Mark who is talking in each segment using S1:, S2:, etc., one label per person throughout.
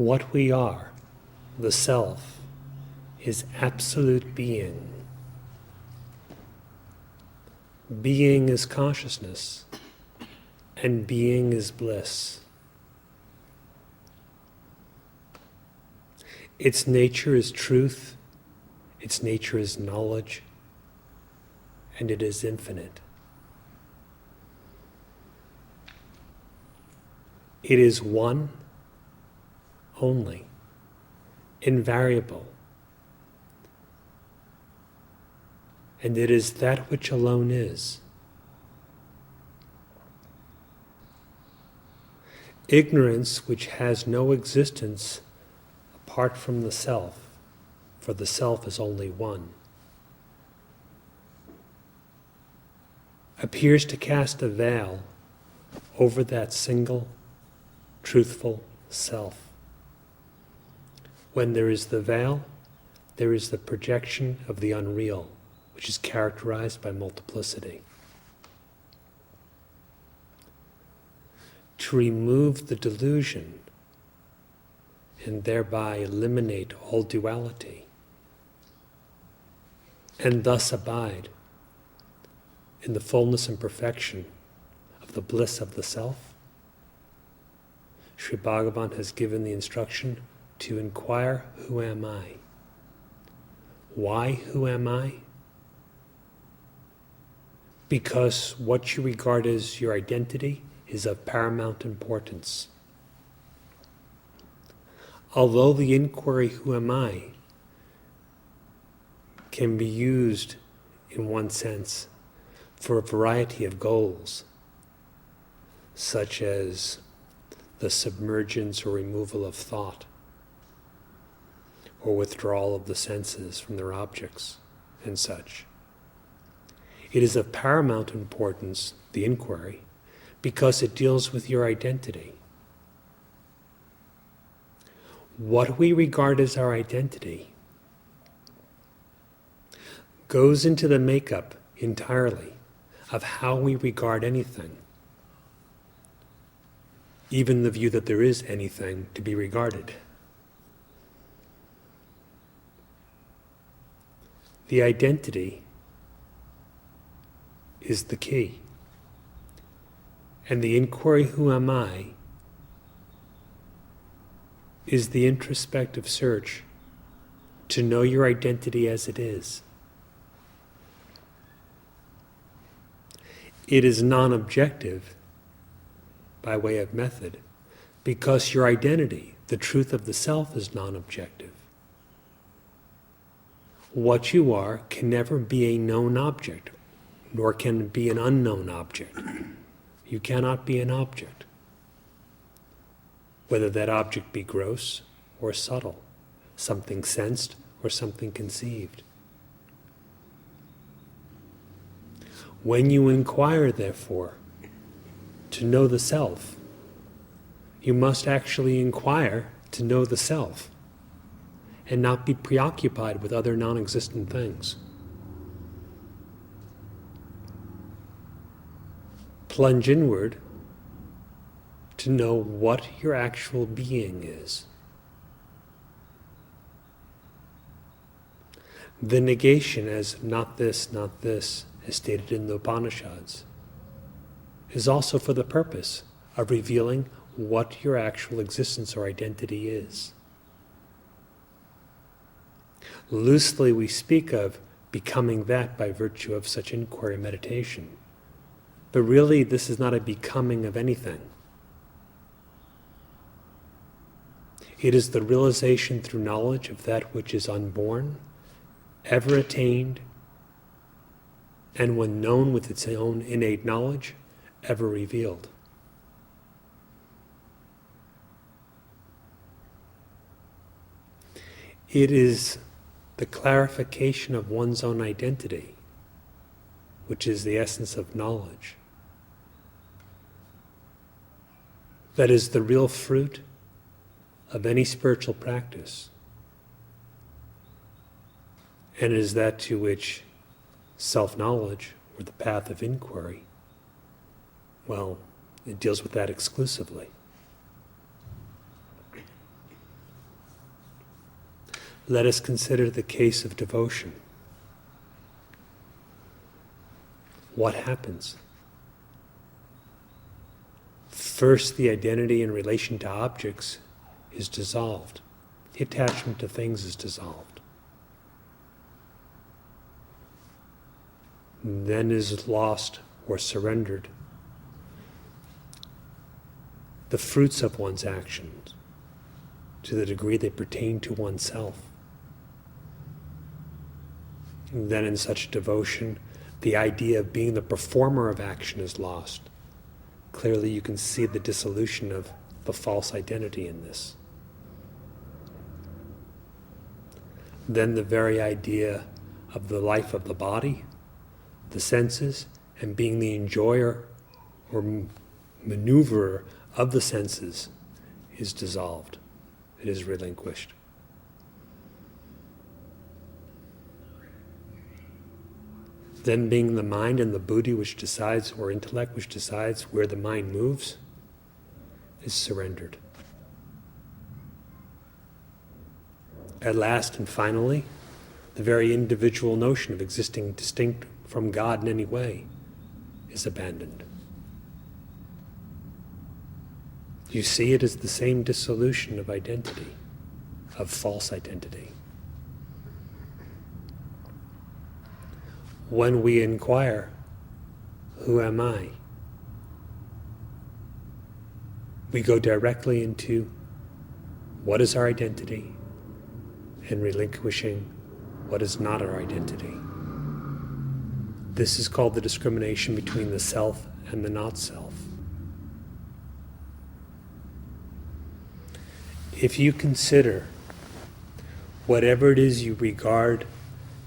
S1: What we are, the self, is absolute being. Being is consciousness, and being is bliss. Its nature is truth, its nature is knowledge, and it is infinite. It is one, only, invariable, and it is that which alone is. Ignorance which has no existence apart from the self, for the self is only one, appears to cast a veil over that single, truthful self. When there is the veil, there is the projection of the unreal, which is characterized by multiplicity. To remove the delusion and thereby eliminate all duality, and thus abide in the fullness and perfection of the bliss of the self, Sri Bhagavan has given the instruction to inquire, who am I? Why, who am I? Because what you regard as your identity is of paramount importance. Although the inquiry, who am I, can be used in one sense for a variety of goals, such as the submergence or removal of thought, or withdrawal of the senses from their objects, and such. It is of paramount importance, the inquiry, because it deals with your identity. What we regard as our identity goes into the makeup entirely of how we regard anything, even the view that there is anything to be regarded. The identity is the key. And the inquiry, who am I, is the introspective search to know your identity as it is. It is non-objective by way of method, because your identity, the truth of the self, is non-objective. What you are can never be a known object, nor can it be an unknown object. You cannot be an object, whether that object be gross or subtle, something sensed or something conceived. When you inquire, therefore, to know the self, you must actually inquire to know the self and not be preoccupied with other non-existent things. Plunge inward to know what your actual being is. The negation as not this, as stated in the Upanishads, is also for the purpose of revealing what your actual existence or identity is. Loosely we speak of becoming that by virtue of such inquiry meditation, but really this is not a becoming of anything. It is the realization through knowledge of that which is unborn, ever attained, and when known with its own innate knowledge, ever revealed. It is the clarification of one's own identity, which is the essence of knowledge, that is the real fruit of any spiritual practice, and it is that to which self-knowledge, or the path of inquiry, well, it deals with that exclusively. let us consider the case of devotion. What happens? First, the identity in relation to objects is dissolved. The attachment to things is dissolved. Then is lost or surrendered the fruits of one's actions to the degree they pertain to oneself. And then in such devotion, the idea of being the performer of action is lost. Clearly you can see the dissolution of the false identity in this. Then the very idea of the life of the body, the senses, and being the enjoyer or maneuverer of the senses is dissolved. It is relinquished. Then being the mind and the buddhi which decides, or intellect which decides where the mind moves, is surrendered. At last and finally, the very individual notion of existing distinct from God in any way is abandoned. You see it as the same dissolution of identity, of false identity. When we inquire, who am I? We go directly into what is our identity and relinquishing what is not our identity. This is called the discrimination between the self and the not self. If you consider whatever it is you regard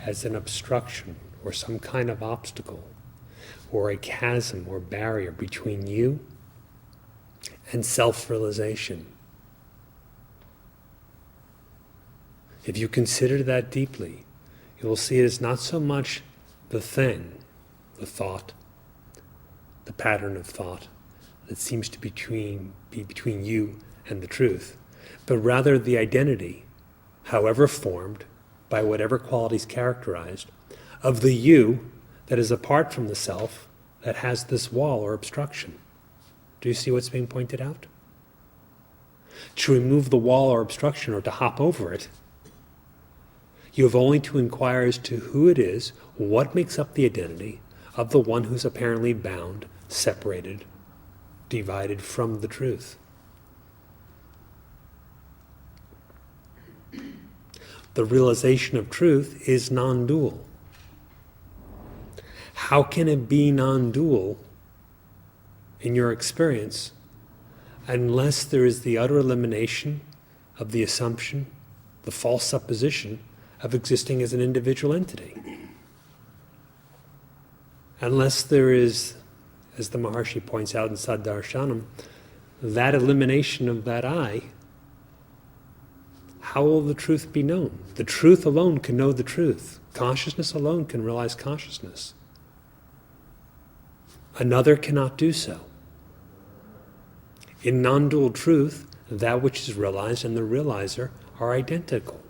S1: as an obstruction or some kind of obstacle or a chasm or barrier between you and self-realization, if you consider that deeply, you will see it as not so much the thing, the thought, the pattern of thought that seems to be between you and the truth, but rather the identity, however formed, by whatever qualities characterized, of the you that is apart from the self that has this wall or obstruction. Do you see what's being pointed out? To remove the wall or obstruction or to hop over it, you have only to inquire as to who it is, what makes up the identity of the one who's apparently bound, separated, divided from the truth. The realization of truth is non-dual. How can it be non-dual in your experience unless there is the utter elimination of the assumption, the false supposition of existing as an individual entity? Unless there is, as the Maharshi points out in Saddarshanam, that elimination of that I, how will the truth be known? The truth alone can know the truth. Consciousness alone can realize consciousness. Another cannot do so. In non-dual truth, that which is realized and the realizer are identical.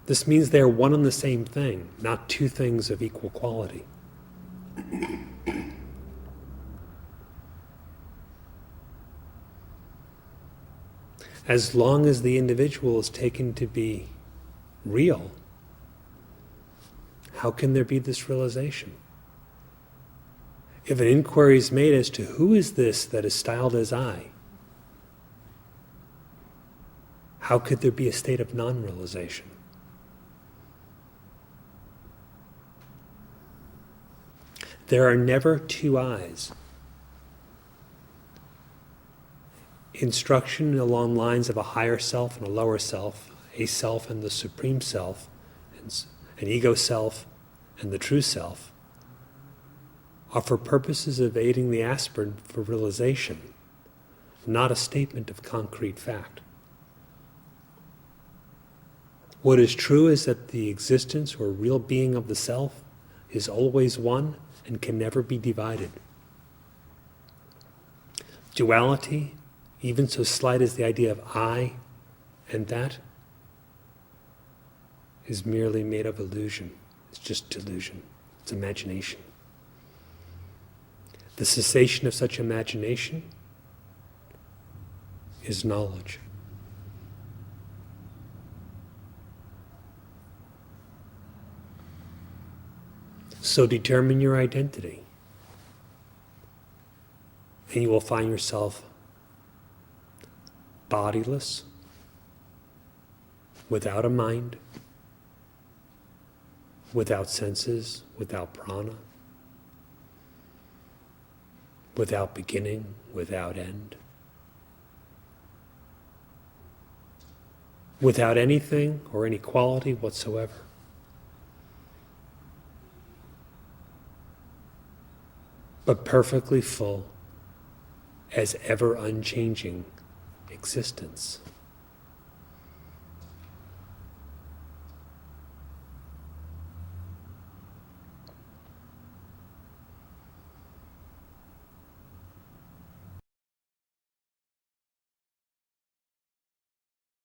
S1: This means they are one and the same thing, not two things of equal quality. As long as the individual is taken to be real, how can there be this realization? If an inquiry is made as to who is this that is styled as I, how could there be a state of non-realization? There are never two I's. Instruction along lines of a higher self and a lower self, a self and the supreme self, an ego self and the true self, are for purposes of aiding the aspirant for realization, not a statement of concrete fact. What is true is that the existence or real being of the self is always one and can never be divided. Duality, even so slight as the idea of I and that, is merely made of illusion. It's just delusion. It's imagination. The cessation of such imagination is knowledge. So determine your identity, and you will find yourself bodiless, without a mind, without senses, without prana, without beginning, without end, without anything or any quality whatsoever. But perfectly full as ever unchanging existence.